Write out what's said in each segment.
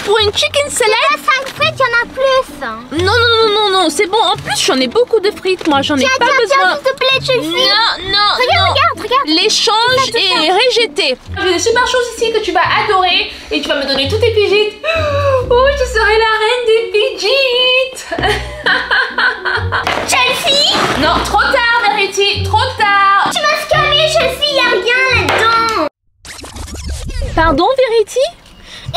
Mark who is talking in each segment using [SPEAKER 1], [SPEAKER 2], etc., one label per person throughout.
[SPEAKER 1] pour une chicken salad?
[SPEAKER 2] 5 frites, il y en a plus.
[SPEAKER 1] Non, non, non, non, non, c'est bon. En plus, j'en ai beaucoup de frites, moi. J'en ai pas besoin.
[SPEAKER 2] S'il te plaît, Chelsea.
[SPEAKER 1] Non, non,
[SPEAKER 2] Regarde,
[SPEAKER 1] non.
[SPEAKER 2] regarde.
[SPEAKER 1] L'échange est rejeté. J'ai des super choses ici que tu vas adorer et tu vas me donner toutes tes pigites. Oh, je serai la reine des pigites.
[SPEAKER 2] Chelsea.
[SPEAKER 1] Non, trop tard, Verity, trop tard.
[SPEAKER 2] Tu m'as scamé, Chelsea, il n'y a rien là-dedans.
[SPEAKER 1] Pardon, Verity?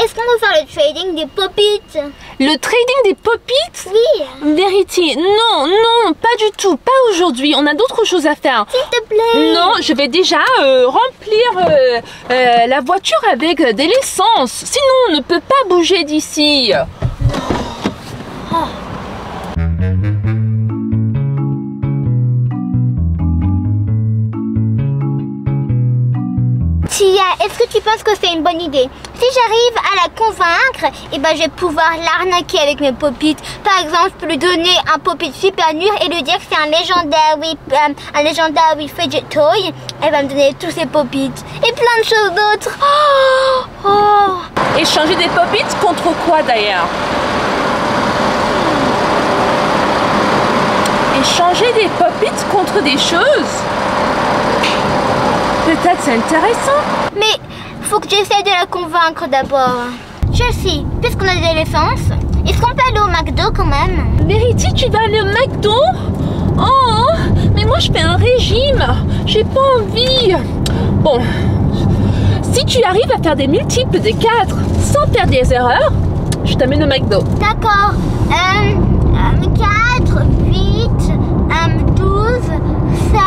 [SPEAKER 2] Est-ce qu'on peut faire le trading des pop-it?
[SPEAKER 1] Le trading des pop-it?
[SPEAKER 2] Oui.
[SPEAKER 1] Verity, non, non, pas du tout, pas aujourd'hui. On a d'autres choses à faire.
[SPEAKER 2] S'il te plaît.
[SPEAKER 1] Non, je vais déjà remplir la voiture avec de l'essence. Sinon, on ne peut pas bouger d'ici.
[SPEAKER 2] Oh. Tia, est-ce que tu penses que c'est une bonne idée? Si j'arrive à la convaincre, eh ben, je vais pouvoir l'arnaquer avec mes pop-it. Par exemple, je peux lui donner un pop-it super dur et lui dire que c'est un légendaire fidget toy. Elle va me donner tous ses pop-it et plein de choses d'autres. Oh, oh.
[SPEAKER 1] Échanger des pop-it contre quoi d'ailleurs? Échanger des pop-it contre des choses? Peut-être c'est intéressant.
[SPEAKER 2] Mais faut que j'essaie de la convaincre d'abord. Chelsea, puisqu'on a de l'essence, est-ce qu'on peut aller au McDo quand même?
[SPEAKER 1] Verity, tu vas aller au McDo? Oh, mais moi je fais un régime. J'ai pas envie. Bon, si tu arrives à faire des multiples de 4 sans faire des erreurs, je t'amène au McDo.
[SPEAKER 2] D'accord. 4, 8, 12, 16,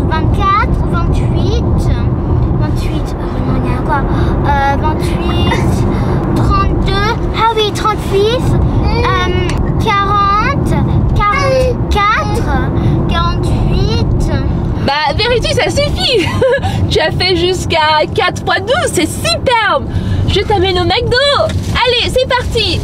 [SPEAKER 2] 24, 28, non, il y a quoi? 28, 32, ah oui, 36, 40, 44, 48.
[SPEAKER 1] Bah, Verity, ça suffit. Tu as fait jusqu'à 4 x 12, c'est superbe. Je t'amène au McDo. Allez, c'est parti.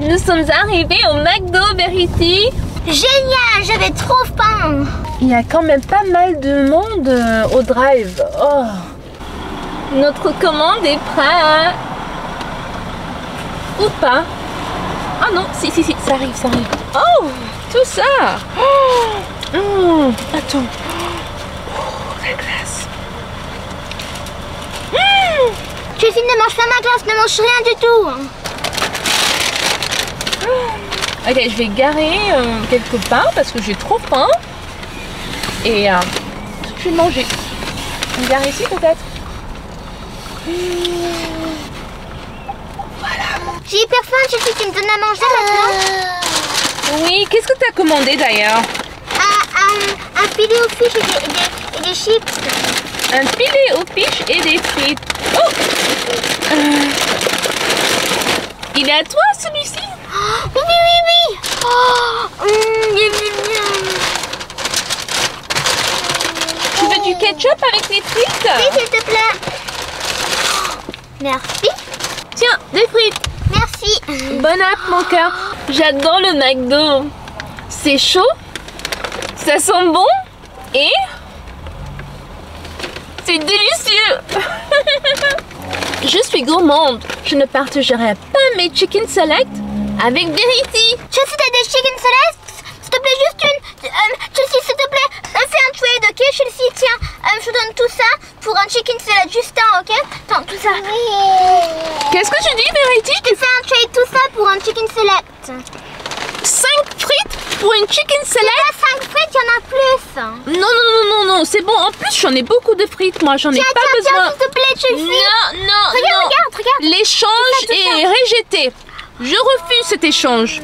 [SPEAKER 1] Nous sommes arrivés au McDo, Verity.
[SPEAKER 2] Génial, j'avais trop faim.
[SPEAKER 1] Il y a quand même pas mal de monde au drive. Oh. Notre commande est prête. Ou pas. Ah non, si, ça arrive, ça arrive. Oh, tout ça. Oh. Attends. Oh, la glace.
[SPEAKER 2] Chelsea, ne mange pas ma glace, ne mange rien du tout.
[SPEAKER 1] Ok, je vais garer quelque part parce que j'ai trop faim. Et je vais manger. On gare ici peut-être. Voilà.
[SPEAKER 2] J'ai hyper faim, Chelsea, tu me donnes à manger maintenant?
[SPEAKER 1] Oui, qu'est-ce que tu as commandé d'ailleurs?
[SPEAKER 2] Un filet aux fiches et des chips.
[SPEAKER 1] Un filet aux fiches et des frites. Oh, il est à toi celui-ci?
[SPEAKER 2] Oui, oui, oui, oui. Oh,
[SPEAKER 1] Tu veux du ketchup avec des frites?
[SPEAKER 2] Oui, s'il te plaît. Merci.
[SPEAKER 1] Tiens, des frites.
[SPEAKER 2] Merci.
[SPEAKER 1] Bon app, mon cœur. J'adore le McDo. C'est chaud, ça sent bon et c'est délicieux. Je suis gourmande. Je ne partagerai pas mes chicken select avec Verity.
[SPEAKER 2] Chelsea, t'as des chicken salads? S'il te plaît, juste une. Chelsea, s'il te plaît, fais un trade, ok? Chelsea, tiens, je te donne tout ça pour un chicken salad juste un, ok? Attends, tout ça.
[SPEAKER 1] Qu'est-ce que tu dis, Verity?
[SPEAKER 2] Je te fais un trade, tout ça pour un chicken salad.
[SPEAKER 1] 5 frites pour une chicken salad?
[SPEAKER 2] 5 frites, il y en a plus.
[SPEAKER 1] Non, non, non, non, non, c'est bon. En plus, j'en ai beaucoup de frites, moi. J'en ai pas besoin.
[SPEAKER 2] Tiens, s'il te plaît, Chelsea.
[SPEAKER 1] Non, non,
[SPEAKER 2] regarde,
[SPEAKER 1] non.
[SPEAKER 2] Regarde.
[SPEAKER 1] L'échange est rejeté. Je refuse cet échange.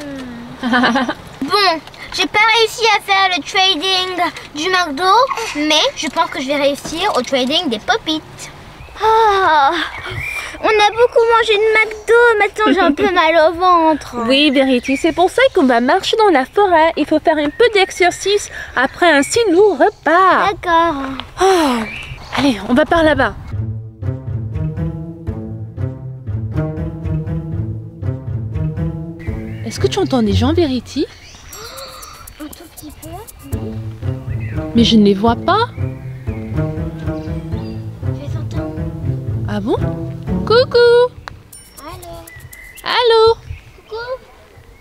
[SPEAKER 2] Bon, j'ai pas réussi à faire le trading du McDo, mais je pense que je vais réussir au trading des pop-it. Oh, on a beaucoup mangé de McDo, maintenant j'ai un peu mal au ventre.
[SPEAKER 1] Oui, Verity, c'est pour ça qu'on va marcher dans la forêt. Il faut faire un peu d'exercice après un si lourd repas.
[SPEAKER 2] D'accord.
[SPEAKER 1] Oh. Allez, on va par là-bas. Est-ce que tu entends des gens, Verity?
[SPEAKER 2] Un tout petit peu.
[SPEAKER 1] Mais je ne les vois pas.
[SPEAKER 2] Je les entends.
[SPEAKER 1] Ah bon? Coucou.
[SPEAKER 2] Allô?
[SPEAKER 1] Allô?
[SPEAKER 2] Coucou?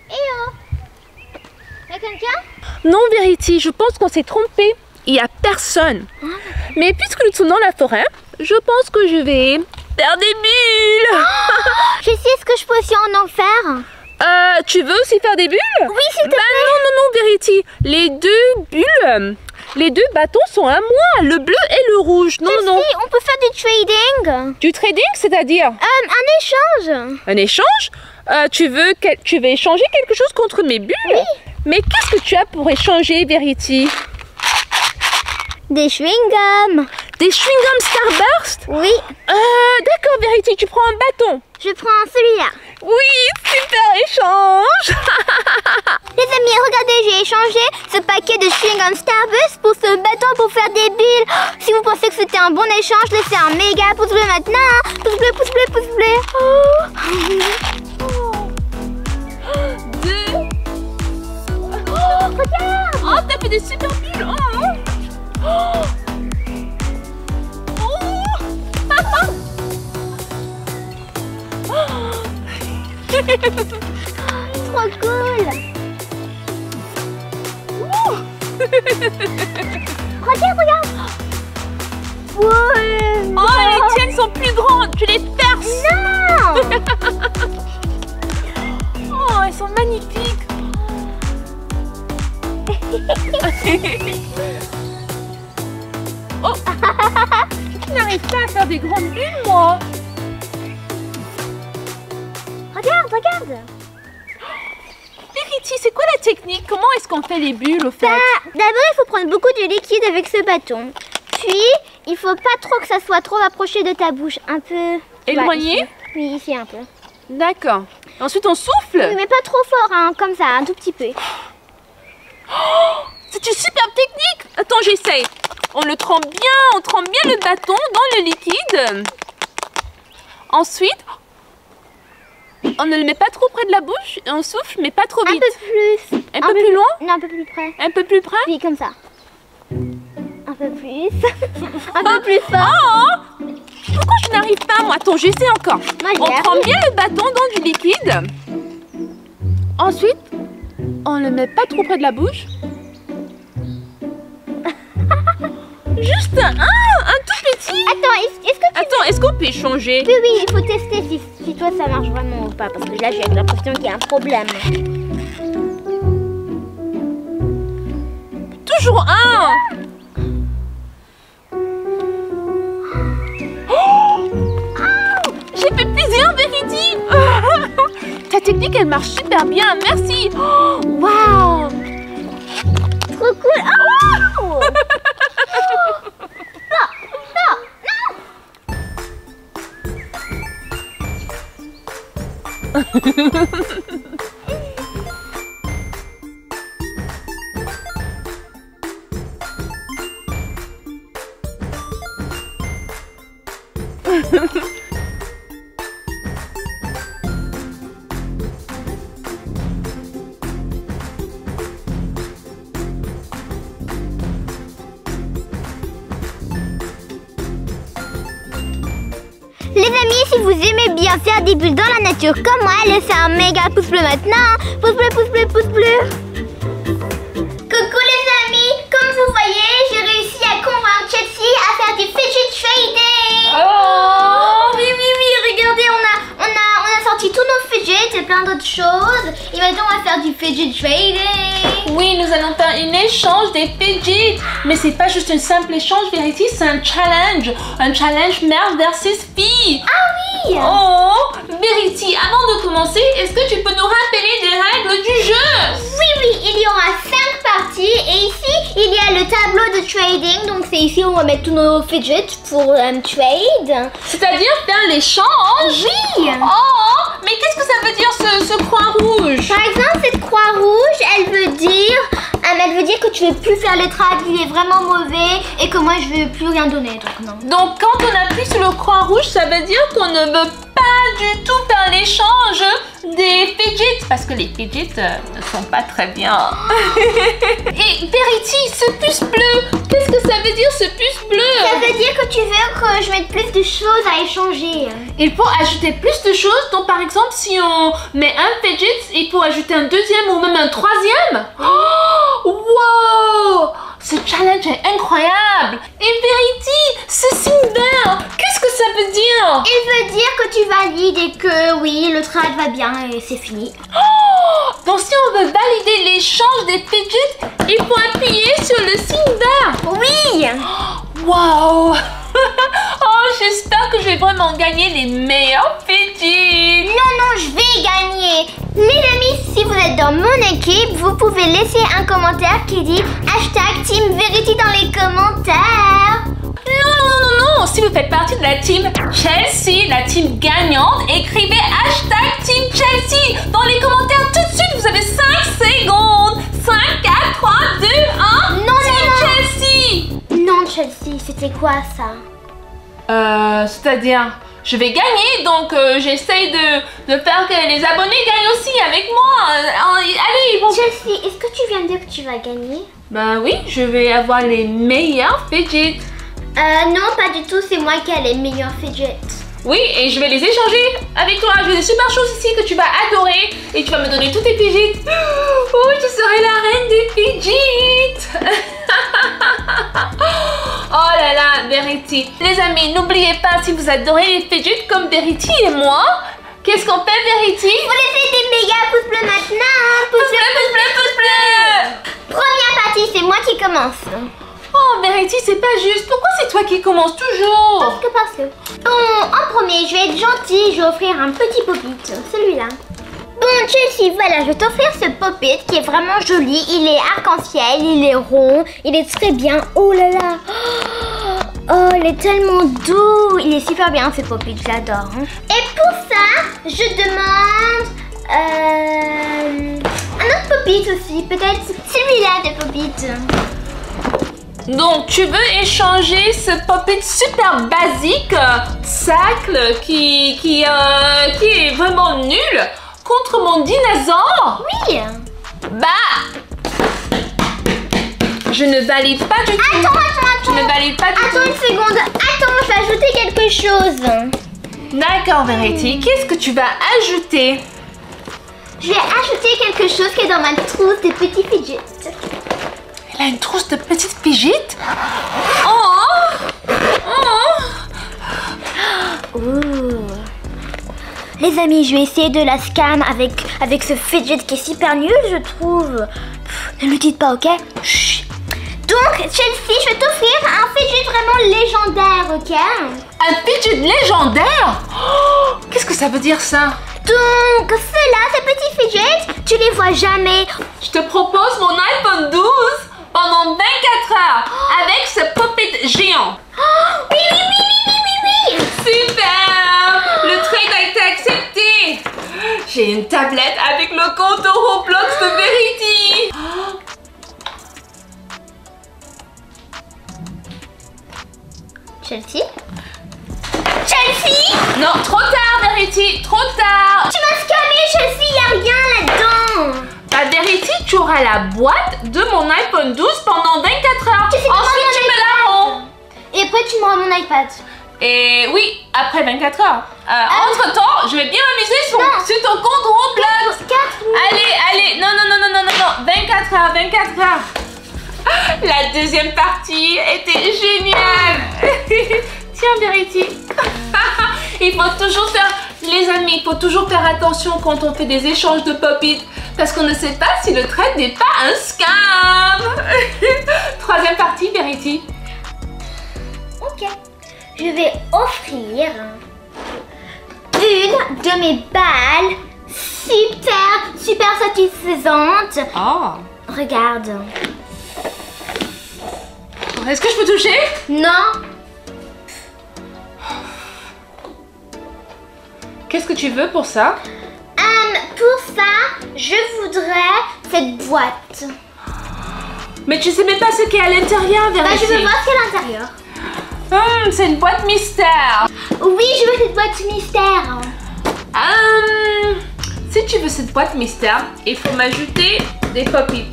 [SPEAKER 2] Eh oh! Y'a quelqu'un?
[SPEAKER 1] Non, Verity, je pense qu'on s'est trompé. Il n'y a personne. Mais puisque nous sommes dans la forêt, je pense que je vais faire des bulles.
[SPEAKER 2] Je sais ce que je peux aussi en faire.
[SPEAKER 1] Tu veux aussi faire des bulles?
[SPEAKER 2] Oui, s'il te plaît.
[SPEAKER 1] Non, Verity. Les deux bulles, les deux bâtons sont à moi, le bleu et le rouge. Non.
[SPEAKER 2] Si, on peut faire du trading.
[SPEAKER 1] Du trading, c'est-à-dire?
[SPEAKER 2] Un échange.
[SPEAKER 1] Un échange? Tu veux échanger quelque chose contre mes bulles?
[SPEAKER 2] Oui.
[SPEAKER 1] Mais qu'est-ce que tu as pour échanger, Verity?
[SPEAKER 2] Des chewing-gums.
[SPEAKER 1] Des chewing-gums Starburst?
[SPEAKER 2] Oui.
[SPEAKER 1] D'accord, Verity, tu prends un bâton.
[SPEAKER 2] Je prends celui-là.
[SPEAKER 1] Oui, super échange.
[SPEAKER 2] Les amis, regardez, j'ai échangé ce paquet de chewing-gum Starburst pour ce bâton pour faire des bulles. Si vous pensez que c'était un bon échange, laissez un méga pouce bleu maintenant. Pouce bleu, pouce bleu, pouce bleu.
[SPEAKER 1] Deux.
[SPEAKER 2] Regarde.
[SPEAKER 1] Oh, t'as fait des super bulles.
[SPEAKER 2] Trop cool. Regarde. Ouais.
[SPEAKER 1] Oh, les tiennes sont plus grandes. Tu les perces.
[SPEAKER 2] Non.
[SPEAKER 1] Oh, elles sont magnifiques. Oh, je n'arrive pas à faire des grandes bulles, moi.
[SPEAKER 2] Regarde.
[SPEAKER 1] Verity, c'est quoi la technique? Comment est-ce qu'on fait les bulles, au fait?
[SPEAKER 2] D'abord, il faut prendre beaucoup de liquide avec ce bâton. Puis, il faut pas trop que ça soit trop rapproché de ta bouche. Un peu...
[SPEAKER 1] Éloigné?
[SPEAKER 2] Ici. Oui, ici un peu.
[SPEAKER 1] D'accord. Ensuite, on souffle?
[SPEAKER 2] Oui, mais pas trop fort, hein, comme ça, un tout petit peu.
[SPEAKER 1] Oh, c'est une superbe technique. Attends, j'essaye. On trempe bien le bâton dans le liquide. Ensuite, on ne le met pas trop près de la bouche et on souffle, mais pas trop vite.
[SPEAKER 2] Un peu plus.
[SPEAKER 1] Un peu plus loin?
[SPEAKER 2] Non, un peu plus près.
[SPEAKER 1] Un peu plus près?
[SPEAKER 2] Oui, comme ça. Un peu plus. Un peu plus fort.
[SPEAKER 1] Oh, pourquoi je n'arrive pas, moi? Attends, j'essaie encore.
[SPEAKER 2] Moi, j'y
[SPEAKER 1] On
[SPEAKER 2] arrive.
[SPEAKER 1] prend bien le bâton dans du liquide. Ensuite, on le met pas trop près de la bouche. Juste un tout petit.
[SPEAKER 2] Attends,
[SPEAKER 1] Est-ce qu'on peut échanger?
[SPEAKER 2] Oui, il faut tester si toi ça marche vraiment ou pas. Parce que là, j'ai l'impression qu'il y a un problème.
[SPEAKER 1] Toujours un. Oh, j'ai fait plusieurs, Verity. Ta technique, elle marche super bien. Merci. Waouh.
[SPEAKER 2] Trop cool. Oh. Les amis, si vous aimez bien faire des bulles dans la nature comme moi, laissez un méga pouce bleu maintenant. Pouce bleu, pouce bleu, pouce bleu. Coucou les amis, comme vous voyez, j'ai réussi à convaincre Chelsea à faire du fidget trading.
[SPEAKER 1] Oh.
[SPEAKER 2] Oui, regardez, on a sorti tous nos fidgets et plein d'autres choses. Et maintenant, on va faire du fidget trading.
[SPEAKER 1] Oui, nous allons faire un échange des fidgets. Mais c'est pas juste un simple échange, Verity, c'est un challenge. Un challenge mère versus fille.
[SPEAKER 2] Ah oui.
[SPEAKER 1] Oh, Verity, avant de commencer, est-ce que tu peux nous rappeler des règles du jeu?
[SPEAKER 2] Oui, il y aura 5 parties et ici il y a le tableau de trading. Donc c'est ici où on va mettre tous nos fidgets pour trade.
[SPEAKER 1] C'est-à-dire faire l'échange?
[SPEAKER 2] Oui.
[SPEAKER 1] Oh, mais qu'est-ce que ça veut dire ce croix rouge?
[SPEAKER 2] Par exemple, cette croix rouge, elle veut dire que que tu veux plus faire le trad, il est vraiment mauvais et que moi je veux plus rien donner, donc non.
[SPEAKER 1] Donc quand on appuie sur le croix rouge, ça veut dire qu'on ne veut pas du tout faire l'échange des fidgets parce que les fidgets ne sont pas très bien. Et Verity, ce puce bleu, qu'est-ce que ça veut dire ce puce bleu?
[SPEAKER 2] Ça veut dire que tu veux que je mette plus de choses à échanger.
[SPEAKER 1] Il faut ajouter plus de choses. Donc par exemple, si on met un fidget, il faut ajouter un deuxième ou même un troisième. Oh, wow! Ce challenge est incroyable. Et Verity, ce signe vert, qu'est-ce que ça veut dire?
[SPEAKER 2] Il veut dire que tu valides et que oui, le trad va bien et c'est fini.
[SPEAKER 1] Oh, donc si on veut valider l'échange des fidgets, il faut appuyer sur le signe vert.
[SPEAKER 2] Oui.
[SPEAKER 1] Wow. Oh, j'espère que je vais vraiment gagner les meilleurs fidgets.
[SPEAKER 2] Non, je vais gagner. Les amis, si vous êtes dans mon équipe, vous pouvez laisser un commentaire qui dit #TeamVerity dans les commentaires.
[SPEAKER 1] Non. Si vous faites partie de la team Chelsea, la team gagnante, écrivez #TeamChelsea dans les commentaires tout de suite. Vous avez 5 secondes. 5, 4, 3, 2, 1.
[SPEAKER 2] Non.
[SPEAKER 1] Chelsea.
[SPEAKER 2] Non, Chelsea, c'était quoi ça?
[SPEAKER 1] C'est-à-dire, je vais gagner, donc j'essaye de faire que les abonnés gagnent aussi avec moi. Allez, ils vont...
[SPEAKER 2] Chelsea, est-ce que tu viens de dire que tu vas gagner?
[SPEAKER 1] Ben oui, je vais avoir les meilleurs fidgets.
[SPEAKER 2] Non, pas du tout, c'est moi qui ai les meilleurs fidgets.
[SPEAKER 1] Oui, et je vais les échanger avec toi. J'ai des super choses ici que tu vas adorer et tu vas me donner tous tes fidgets. Oh, je serai la reine des fidgets. Oh là là, Verity. Les amis, n'oubliez pas, si vous adorez les fidgets comme Verity et moi, qu'est-ce qu'on fait, Verity?
[SPEAKER 2] Vous laissez des méga pouces bleus maintenant.
[SPEAKER 1] Pouce bleu.
[SPEAKER 2] Première partie, c'est moi qui commence.
[SPEAKER 1] Oh, Verity, c'est pas juste. Pourquoi c'est toi qui commences toujours?
[SPEAKER 2] Parce que. Bon, en premier, je vais être gentille, je vais offrir un petit pop-it, celui-là. Bon, Chelsea, voilà, je vais t'offrir ce pop-it qui est vraiment joli. Il est arc-en-ciel, il est rond, il est très bien. Oh là là. Oh, il est tellement doux. Il est super bien, ce pop-it, je l'adore. Et pour ça, je demande un autre pop-it aussi. Peut-être celui-là de pop-it.
[SPEAKER 1] Donc, tu veux échanger ce pop-it super basique, sacle, qui est vraiment nul, contre mon dinosaure?
[SPEAKER 2] Oui.
[SPEAKER 1] Bah, je ne valide pas du tout.
[SPEAKER 2] Attends.
[SPEAKER 1] Je ne valide pas du tout.
[SPEAKER 2] Attends une seconde. Attends, je vais ajouter quelque chose.
[SPEAKER 1] D'accord, Verity. Qu'est-ce que tu vas ajouter?
[SPEAKER 2] Je vais ajouter quelque chose qui est dans ma trousse de petits fidgets.
[SPEAKER 1] Elle a une trousse de petites fidgets? Oh!
[SPEAKER 2] Ouh. Les amis, je vais essayer de la scam avec ce fidget qui est super nul, je trouve. Ne le dites pas, ok? Chut. Donc, Chelsea, je vais t'offrir un fidget vraiment légendaire, ok?
[SPEAKER 1] Un fidget légendaire? Oh, qu'est-ce que ça veut dire ça?
[SPEAKER 2] Donc, ceux-là, ces petits fidgets, tu les vois jamais.
[SPEAKER 1] Je te propose mon iPhone 12 pendant 24 heures avec ce pop-it géant.
[SPEAKER 2] Oh, oui.
[SPEAKER 1] Super! Le trade a été accepté. J'ai une tablette avec le compte Roblox de Verity.
[SPEAKER 2] Chelsea? Chelsea?
[SPEAKER 1] Non, trop tard, Verity, trop tard.
[SPEAKER 2] Tu m'as scammé, Chelsea, y a rien là-dedans.
[SPEAKER 1] Bah, Verity, tu auras la boîte de mon iPhone 12 pendant 24 heures.
[SPEAKER 2] Tu sais
[SPEAKER 1] Ensuite, tu me la rends.
[SPEAKER 2] Et après, tu me rends mon iPad.
[SPEAKER 1] Et oui, après 24 heures. Entre-temps, je vais bien m'amuser sur ton compte Roblox.
[SPEAKER 2] 4
[SPEAKER 1] Allez, non, 24 heures. La deuxième partie était géniale. Tiens, Verity. Il faut toujours faire, les amis, il faut toujours faire attention quand on fait des échanges de pop-it. Parce qu'on ne sait pas si le trade n'est pas un scam. Troisième partie, Verity.
[SPEAKER 2] Ok. Je vais offrir une de mes balles super satisfaisante.
[SPEAKER 1] Oh.
[SPEAKER 2] Regarde.
[SPEAKER 1] Est-ce que je peux toucher?
[SPEAKER 2] Non.
[SPEAKER 1] Qu'est-ce que tu veux pour ça?
[SPEAKER 2] Pour ça, je voudrais cette boîte.
[SPEAKER 1] Mais tu sais même pas ce qu'il y a à l'intérieur,
[SPEAKER 2] Bah,
[SPEAKER 1] Verity.
[SPEAKER 2] je veux voir ce qu'il y a à l'intérieur.
[SPEAKER 1] C'est une boîte mystère.
[SPEAKER 2] Oui, je veux cette boîte mystère.
[SPEAKER 1] Si tu veux cette boîte mystère, il faut m'ajouter des pop-its.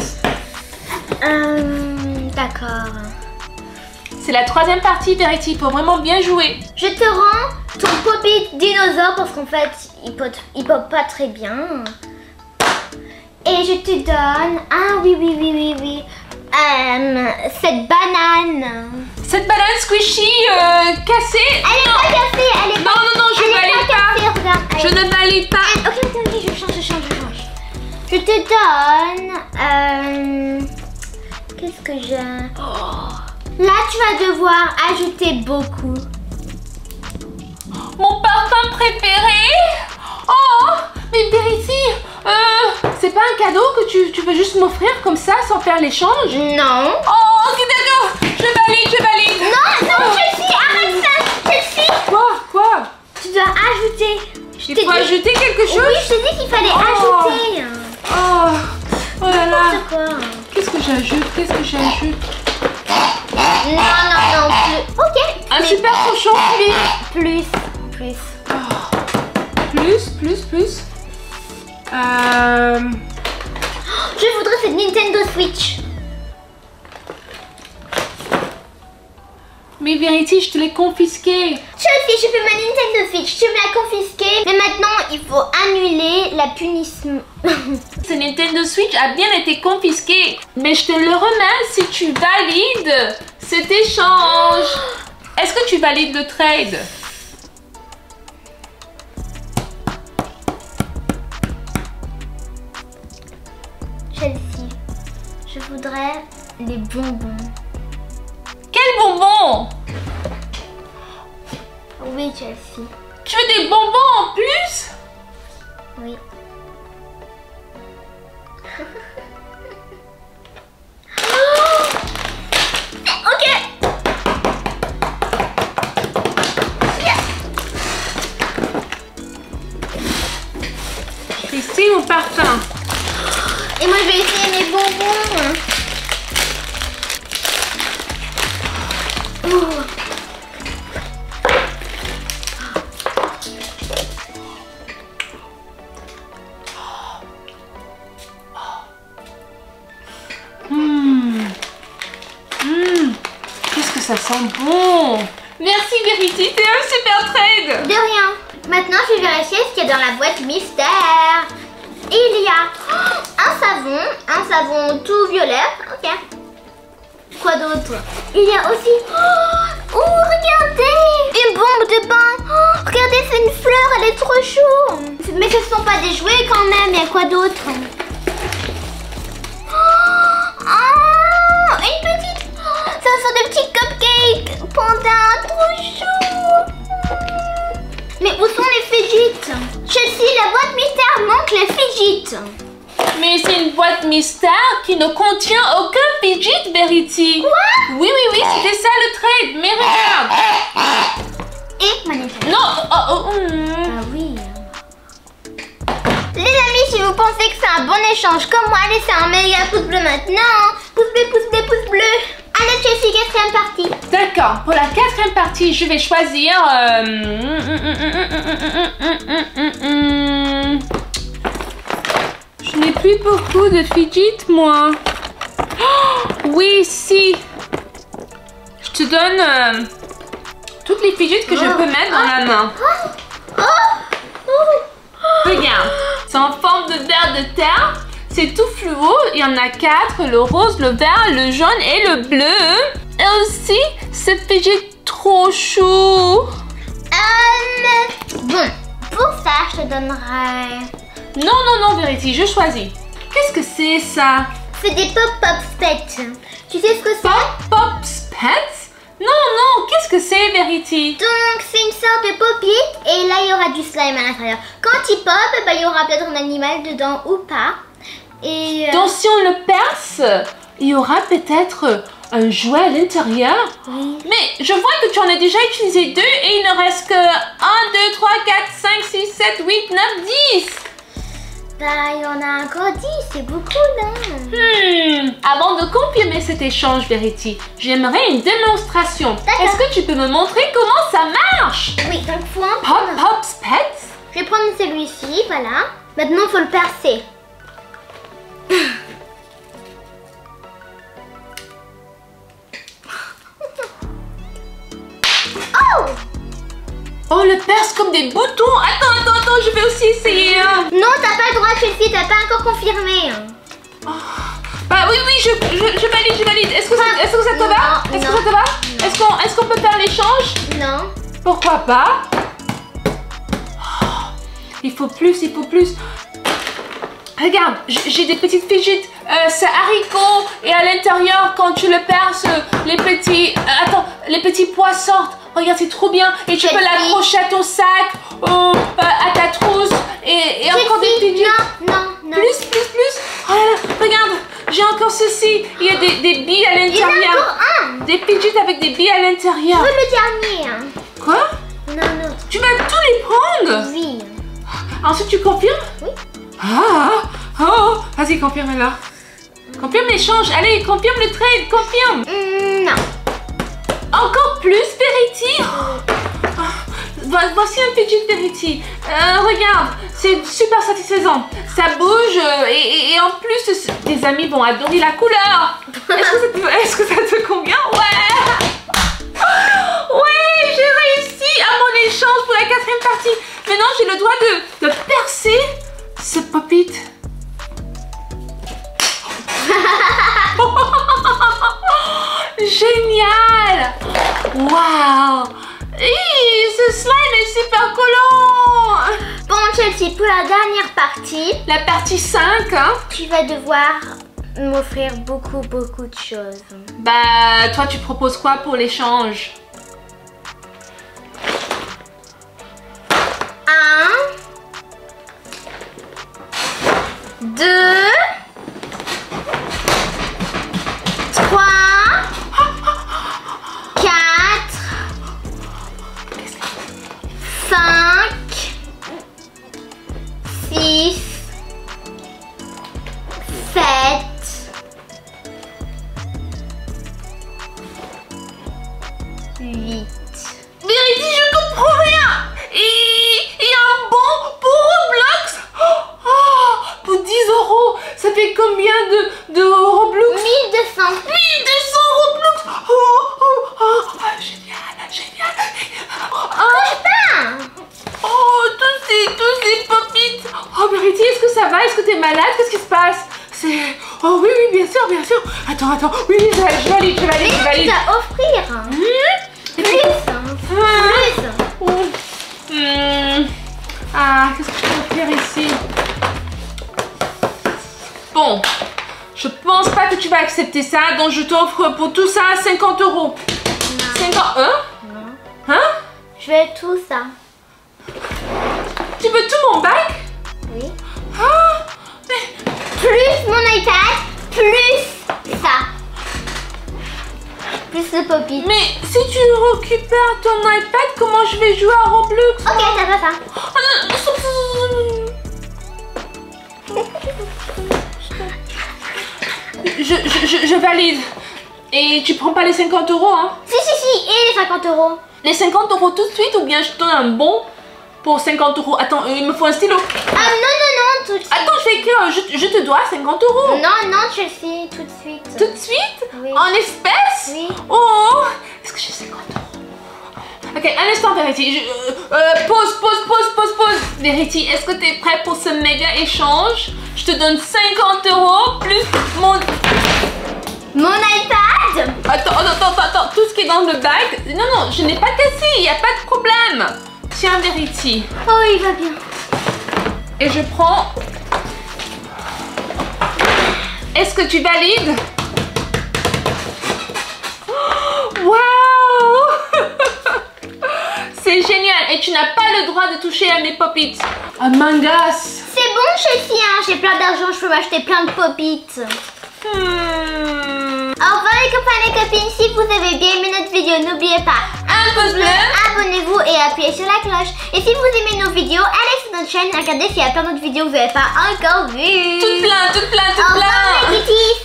[SPEAKER 2] D'accord.
[SPEAKER 1] C'est la troisième partie, Verity. Il faut vraiment bien jouer.
[SPEAKER 2] Je te rends ton pop-it dinosaure parce qu'en fait, il pop pas très bien. Et je te donne... Ah oui. Cette banane.
[SPEAKER 1] Cette banane squishy cassée.
[SPEAKER 2] Elle est pas cassée, elle est pas...
[SPEAKER 1] Non, je
[SPEAKER 2] elle est
[SPEAKER 1] valide
[SPEAKER 2] pas
[SPEAKER 1] pas.
[SPEAKER 2] cassée, regarde.
[SPEAKER 1] Je ne valide pas.
[SPEAKER 2] Ok, je change. Je te donne... Qu'est-ce que j'ai? Là, tu vas devoir ajouter beaucoup.
[SPEAKER 1] Mon parfum préféré. Oh, mais Verity, c'est pas un cadeau que tu veux juste m'offrir comme ça sans faire l'échange?
[SPEAKER 2] Non.
[SPEAKER 1] Oh, ok, d'accord. Je valide.
[SPEAKER 2] Non, Chelsea, arrête ça. Chelsea,
[SPEAKER 1] Quoi?
[SPEAKER 2] tu dois ajouter.
[SPEAKER 1] Il faut ajouter quelque chose?
[SPEAKER 2] Oui, je t'ai dit qu'il fallait ajouter.
[SPEAKER 1] Oh là là.
[SPEAKER 2] N'importe quoi.
[SPEAKER 1] Qu'est-ce que j'ajoute?
[SPEAKER 2] Non, plus. Ok.
[SPEAKER 1] Un super cochon,
[SPEAKER 2] Plus.
[SPEAKER 1] Plus.
[SPEAKER 2] Je voudrais cette Nintendo Switch.
[SPEAKER 1] Mais Verity, je te l'ai confisqué.
[SPEAKER 2] Chelsea, je fais ma Nintendo Switch. Tu me l'as confisquée. Mais maintenant, il faut annuler la punissement.
[SPEAKER 1] Ce Nintendo Switch a bien été confisqué. Mais je te le remets si tu valides cet échange. Est-ce que tu valides le trade?
[SPEAKER 2] Chelsea, je voudrais les bonbons.
[SPEAKER 1] Quel bonbon?
[SPEAKER 2] Oui, Chelsea.
[SPEAKER 1] Tu veux des bonbons en plus?
[SPEAKER 2] Oui. Ok.
[SPEAKER 1] Ici mon parfum.
[SPEAKER 2] Et moi, je vais essayer mes bonbons.
[SPEAKER 1] Qu'est-ce que ça sent bon. Merci Verity, t'es un super trade.
[SPEAKER 2] De rien. Maintenant, je vais vérifier ce qu'il y a dans la boîte mystère. Il y a un savon tout violet. Ok. Quoi d'autre? Il y a aussi... Oh, regardez! Une bombe de bain. Oh, regardez, c'est une fleur, elle est trop chou. Mais ce ne sont pas des jouets quand même. Il y a quoi d'autre? Oh, une petite... Ça sont des petits cupcakes. Panda, trop chou. Mais où sont les fidgets? Chelsea, la boîte mystère manque les fidgets.
[SPEAKER 1] Mais c'est une boîte mystère qui ne contient aucun fidget, Verity.
[SPEAKER 2] Quoi?
[SPEAKER 1] Oui, c'était ça le trade. Mais regarde.
[SPEAKER 2] Et ma Nintendo.
[SPEAKER 1] Non.
[SPEAKER 2] Ah oui. Les amis, si vous pensez que c'est un bon échange comme moi, laissez un méga pouce bleu maintenant. Pouce bleu. Allez, Chelsea, quatrième partie.
[SPEAKER 1] D'accord. Pour la quatrième partie, je vais choisir... Je n'ai plus beaucoup de fidget, moi. Oh, oui, si. Je te donne toutes les fidgets que je peux mettre dans la main. Regarde, c'est en forme de ver de terre. C'est tout fluo. Il y en a 4. Le rose, le vert, le jaune et le bleu. Et aussi, ce fidget trop chou.
[SPEAKER 2] Bon, pour ça, je te donnerai...
[SPEAKER 1] Non, Verity, je choisis. Qu'est-ce que c'est ça?
[SPEAKER 2] C'est des pop-pop pets. Tu sais ce que c'est?
[SPEAKER 1] Pop Pets? Non, qu'est-ce que c'est, Verity?
[SPEAKER 2] Donc, c'est une sorte de pop-it et là, il y aura du slime à l'intérieur. Quand il pop, bah, il y aura peut-être un animal dedans ou pas. Et
[SPEAKER 1] Donc, si on le perce, il y aura peut-être un jouet à l'intérieur.
[SPEAKER 2] Oui.
[SPEAKER 1] Mais je vois que tu en as déjà utilisé 2 et il ne reste que 1, 2, 3, 4, 5, 6, 7, 8, 9, 10.
[SPEAKER 2] Bah, il y en a encore 10, c'est beaucoup, non?
[SPEAKER 1] Avant de confirmer cet échange, Verity, j'aimerais une démonstration. Est-ce que tu peux me montrer comment ça marche?
[SPEAKER 2] Oui, donc faut en
[SPEAKER 1] Pop,
[SPEAKER 2] prendre.
[SPEAKER 1] pop, pets.
[SPEAKER 2] Je vais prendre celui-ci, voilà. Maintenant, il faut le percer. Oh!
[SPEAKER 1] Oh, le perce comme des boutons. Attends, je vais aussi essayer.
[SPEAKER 2] Non, t'as pas le droit, Chelsea, t'as pas encore confirmé.
[SPEAKER 1] Bah oui, je valide. Est-ce que ça te va? Est-ce que ça te va? Est-ce qu'on peut faire l'échange?
[SPEAKER 2] Non.
[SPEAKER 1] Pourquoi pas? Il faut plus. Regarde, j'ai des petites fidget. C'est haricot et à l'intérieur, quand tu le perces, les petits pois sortent. Regarde, c'est trop bien. Et tu peux l'accrocher à ton sac, à ta trousse et encore des fidget.
[SPEAKER 2] Non.
[SPEAKER 1] Plus. Oh là là, regarde, j'ai encore ceci. Il y a des billes à l'intérieur.
[SPEAKER 2] Il y en a encore un.
[SPEAKER 1] Des fidgets avec des billes à l'intérieur.
[SPEAKER 2] Je veux le dernier.
[SPEAKER 1] Quoi?
[SPEAKER 2] Non.
[SPEAKER 1] Tu vas tous les prendre?
[SPEAKER 2] Oui.
[SPEAKER 1] Ensuite, tu confirmes?
[SPEAKER 2] Oui.
[SPEAKER 1] Oh, vas-y, confirme alors. Confirme l'échange. Allez, confirme le trade, confirme.
[SPEAKER 2] Non.
[SPEAKER 1] Encore plus, Verity? Voici un fidget Verity. Regarde, c'est super satisfaisant. Ça bouge et en plus, tes amis vont adorer la couleur. Est-ce que ça te convient? Ouais. Ouais, j'ai réussi à mon échange pour la 4e partie. Maintenant, j'ai le droit de percer ce pop-it. Génial! Waouh! Ce slime est super collant!
[SPEAKER 2] Bon, Chelsea, pour la dernière partie,
[SPEAKER 1] La partie 5, hein?
[SPEAKER 2] tu vas devoir m'offrir beaucoup de choses.
[SPEAKER 1] Bah, toi, tu proposes quoi pour l'échange?
[SPEAKER 2] 1, 2, 3, 4, 5, 6, 7, 8.
[SPEAKER 1] Verity, je comprends rien! Et un bon pour Roblox? Pour 10 €, ça fait combien de Roblox?
[SPEAKER 2] 1200.
[SPEAKER 1] 1200 Roblox! Génial! Tous ces pop-its! Oh, Verity, est-ce que ça va? Est-ce que t'es malade? Qu'est-ce qui se passe? Oh oui, bien sûr. Attends. Oui, je valide.
[SPEAKER 2] Mais non, tu dois offrir. Plus.
[SPEAKER 1] Qu'est-ce que je peux faire ici? Bon, je pense pas que tu vas accepter ça, donc je t'offre pour tout ça 50 €.
[SPEAKER 2] Non.
[SPEAKER 1] 50
[SPEAKER 2] Non.
[SPEAKER 1] Hein?
[SPEAKER 2] Je vais tout ça.
[SPEAKER 1] Tu veux tout mon bac?
[SPEAKER 2] Oui.
[SPEAKER 1] Mais
[SPEAKER 2] Plus mon iPad, plus ça. Plus le pop-it.
[SPEAKER 1] Mais si tu récupères ton iPad, comment je vais jouer à Roblox?
[SPEAKER 2] Ok, t'as pas ça.
[SPEAKER 1] Je valide. Et tu prends pas les 50 €, hein?
[SPEAKER 2] Si, et les 50 €.
[SPEAKER 1] Les 50 € tout de suite ou bien je te donne un bon pour 50 €? Attends, il me faut un stylo.
[SPEAKER 2] Ah non, tout de suite.
[SPEAKER 1] Attends, je vais écrire, je te dois 50 €.
[SPEAKER 2] Non, Chelsea, tout de suite.
[SPEAKER 1] Tout de suite?
[SPEAKER 2] Oui.
[SPEAKER 1] En espèces?
[SPEAKER 2] Oui.
[SPEAKER 1] Oh! Est-ce que j'ai 50 €? Ok, un instant, Verity. Pause. Verity, est-ce que tu es prêt pour ce méga échange? Je te donne 50 € plus
[SPEAKER 2] Mon iPad.
[SPEAKER 1] Attends. Tout ce qui est dans le bac. Non, je n'ai pas cassé. Il n'y a pas de problème. Tiens, Verity.
[SPEAKER 2] Oh, il va bien.
[SPEAKER 1] Et je prends... Est-ce que tu valides? Waouh! C'est génial. Et tu n'as pas le droit de toucher à mes pop-its. Among Us.
[SPEAKER 2] C'est bon, Chelsea, hein. J'ai plein d'argent, je peux m'acheter plein de pop-it. Au revoir les copains et les copines, si vous avez bien aimé notre vidéo, n'oubliez pas
[SPEAKER 1] de pouce bleu.
[SPEAKER 2] Abonnez-vous et appuyez sur la cloche. Et si vous aimez nos vidéos, allez sur notre chaîne. Regardez s'il y a plein d'autres vidéos que vous n'avez pas encore vues.
[SPEAKER 1] Tout plein.
[SPEAKER 2] Au revoir les kitties.